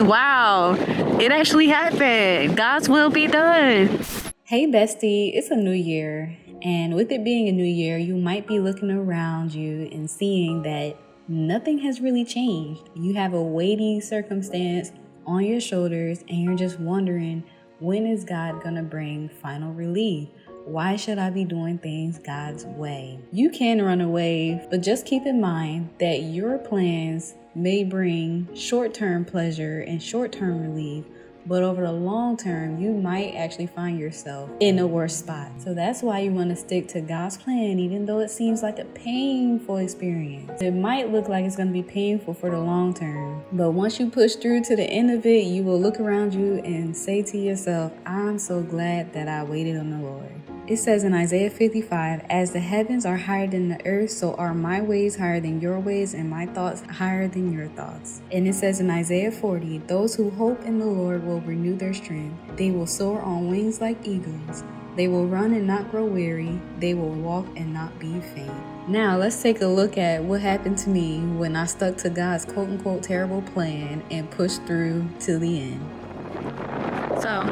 Wow, it actually happened. God's will be done. Hey bestie, it's a new year, and with it being a new year, you might be looking around you and seeing that nothing has really changed. You have a weighty circumstance on your shoulders, and you're just wondering, when is God gonna bring final relief? Why should I be doing things God's way? You can run away, but just keep in mind that your plans may bring short-term pleasure and short-term relief, but over the long term, you might actually find yourself in a worse spot. So that's why you want to stick to God's plan, even though it seems like a painful experience. It might look like it's going to be painful for the long term, but once you push through to the end of it, you will look around you and say to yourself, I'm so glad that I waited on the Lord. It says in Isaiah 55, as the heavens are higher than the earth, so are my ways higher than your ways, and my thoughts higher than your thoughts. And it says in Isaiah 40, those who hope in the Lord will renew their strength. They will soar on wings like eagles. They will run and not grow weary. They will walk and not be faint. Now let's take a look at what happened to me when I stuck to God's quote-unquote terrible plan and pushed through to the end. So,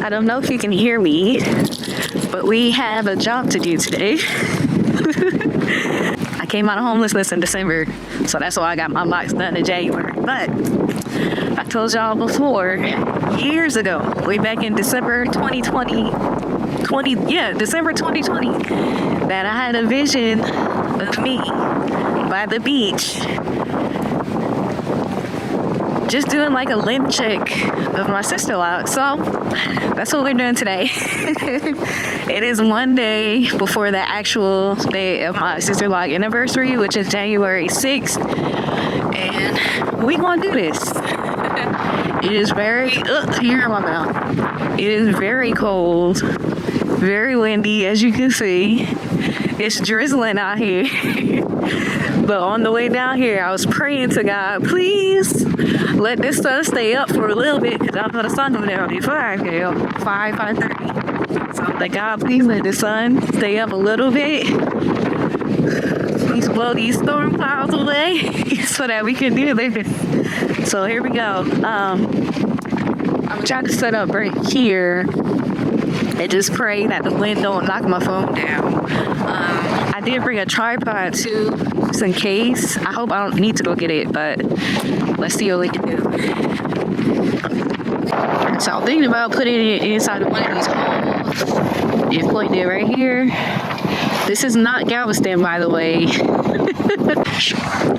I don't know if you can hear me, but we have a job to do today. I came out of homelessness in December, so that's why I got my locks done in January. But I told y'all before, years ago, way back in December 2020, that I had a vision of me by the beach, just doing like a limb check of my sister lock. So that's what we're doing today. It is one day before the actual day of my sister lock anniversary, which is January 6th. And we gonna do this. It is very, here in my mouth. It is very cold, very windy, as you can see. It's drizzling out here. But on the way down here, I was praying to God, please let this sun stay up for a little bit, because I know the sun will never be 5:30. So I'm like, God, please let the sun stay up a little bit. Please blow these storm clouds away so that we can do this. So here we go. I'm trying to set up right here and just pray that the wind don't knock my phone down. I did bring a tripod too, just in case. I hope I don't need to go get it, but let's see what we can do. So I'm thinking about putting it inside of one of these holes. It's putting it right here. This is not Galveston, by the way.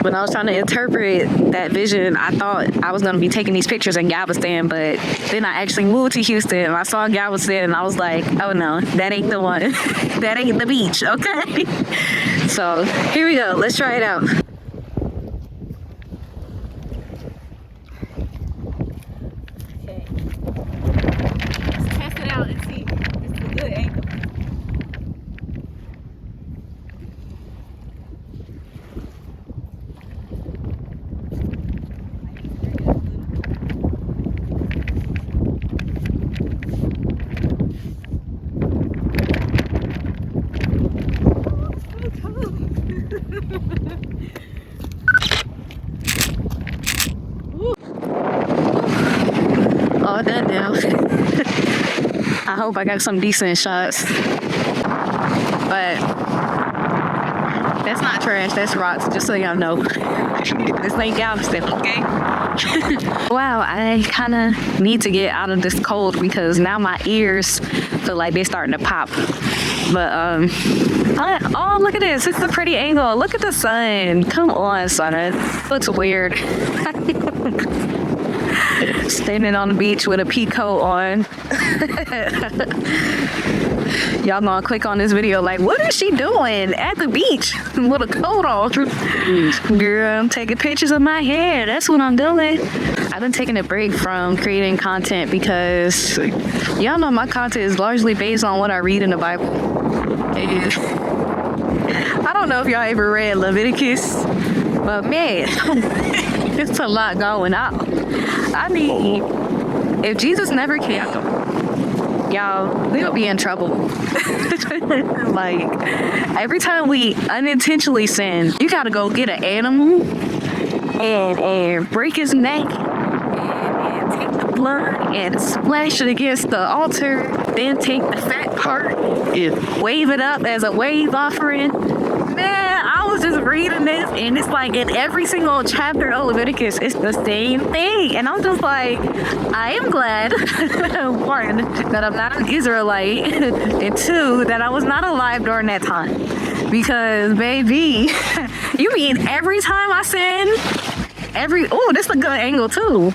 When I was trying to interpret that vision, I thought I was going to be taking these pictures in Galveston, but then I actually moved to Houston and I saw Galveston and I was like, oh no, that ain't the one. That ain't the beach, okay? So here we go. Let's try it out. Okay. Let's test it out and see if it's a good angle. All done now. I hope I got some decent shots. But that's not trash, that's rocks, just so y'all know. This ain't Galveston, okay? Wow, I kind of need to get out of this cold because now my ears feel like they're starting to pop. But, oh, look at this. It's a pretty angle. Look at the sun. Come on, son. It looks weird. Standing on the beach with a pea coat on. Y'all gonna click on this video like, what is she doing at the beach with a coat on? Girl, I'm taking pictures of my hair. That's what I'm doing. I've been taking a break from creating content because y'all know my content is largely based on what I read in the Bible. And I don't know if y'all ever read Leviticus, but man, it's a lot going on. I mean, if Jesus never came, y'all, we'll be in trouble. Like, every time we unintentionally sin, you gotta go get an animal and break his neck and take the blood and splash it against the altar. Then take the fat part and wave it up as a wave offering. Man, I was just reading this, and it's like in every single chapter of Leviticus, it's the same thing. And I'm just like, I am glad, one, that I'm not an Israelite, and two, that I was not alive during that time. Because, baby, you mean every time I sin, oh, this is a good angle, too.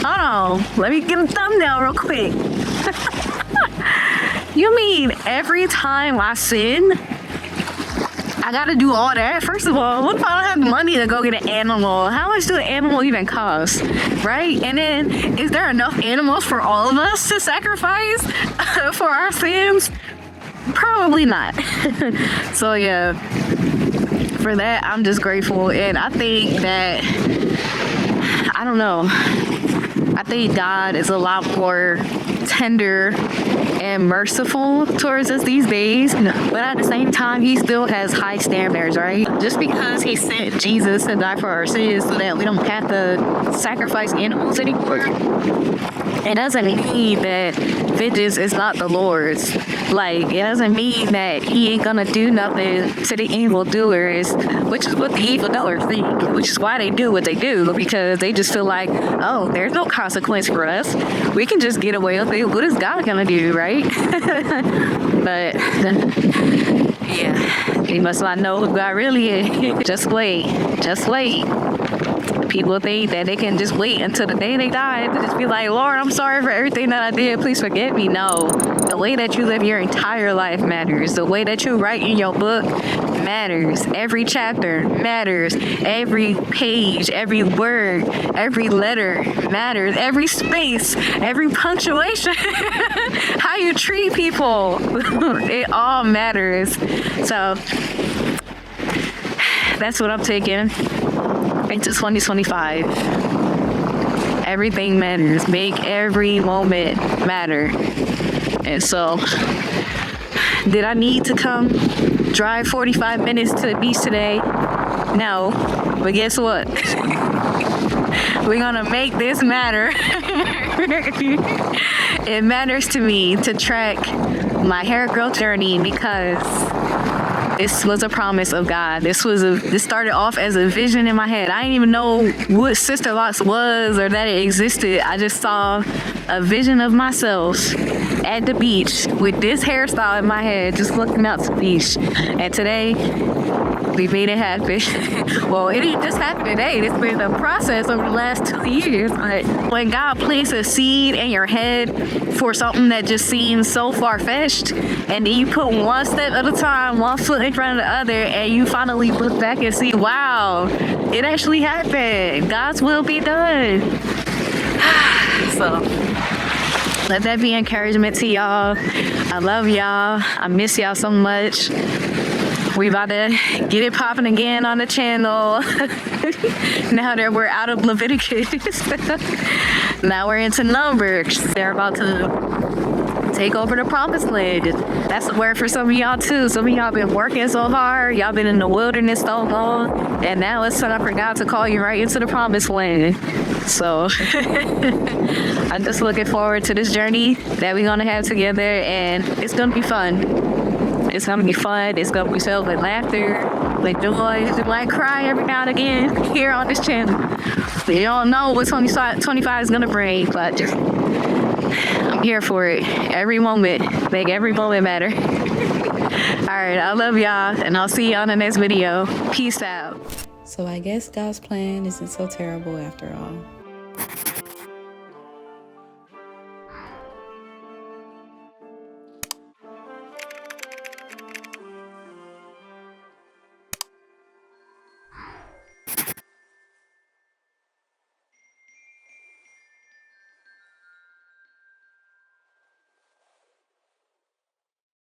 Hold on, let me get a thumbnail real quick. You mean every time I sin, I gotta do all that? First of all, what if I don't have money to go get an animal? How much do an animal even cost, right? And then, is there enough animals for all of us to sacrifice for our sins? Probably not. So yeah, for that, I'm just grateful. And I think that, I don't know, I think God is a lot more tender and merciful towards us these days, but at the same time, he still has high standards, right? Just because he sent Jesus to die for our sins so that we don't have to sacrifice animals anymore, it doesn't mean that vengeance is not the Lord's. Like, it doesn't mean that he ain't gonna do nothing to the evildoers, which is what the evildoers think, which is why they do what they do, because they just feel like, oh, there's no consequence for us. We can just get away with it. What is God gonna do, right? But yeah, they must not know who God really is. Just wait. People think that they can just wait until the day they die to just be like, Lord, I'm sorry for everything that I did. Please forgive me. No. The way that you live your entire life matters. The way that you write in your book matters. Every chapter matters. Every page, every word, every letter matters. Every space, every punctuation, how you treat people, it all matters. So that's what I'm taking into 2025. Everything matters. Make every moment matter. And so, did I need to come drive 45 minutes to the beach today? No. But guess what? We're gonna make this matter. It matters to me to track my hair growth journey because this was a promise of God. This started off as a vision in my head. I didn't even know what Sister Locks was or that it existed. I just saw a vision of myself at the beach with this hairstyle in my head, just looking out to the beach. And today, we made it happen. Well, it didn't just happen today. It's been a process over the last 2 years. But when God plants a seed in your head for something that just seems so far-fetched, and then you put one step at a time, one foot in front of the other, and you finally look back and see, wow, it actually happened. God's will be done. So, let that be encouragement to y'all. I love y'all. I miss y'all so much. We about to get it popping again on the channel. Now that we're out of Leviticus. Now we're into Numbers. They're about to take over the promised land. That's the word for some of y'all too. Some of y'all been working so hard. Y'all been in the wilderness so long. And now it's time for God to call you right into the promised land. So I'm just looking forward to this journey that we're going to have together. And it's going to be fun. It's gonna be fun. It's gonna be filled with laughter, with joy. You might cry every now and again here on this channel. You don't know what 2025 is gonna bring, but just I'm here for it. Every moment, make every moment matter. All right, I love y'all, and I'll see you on the next video. Peace out. So I guess God's plan isn't so terrible after all.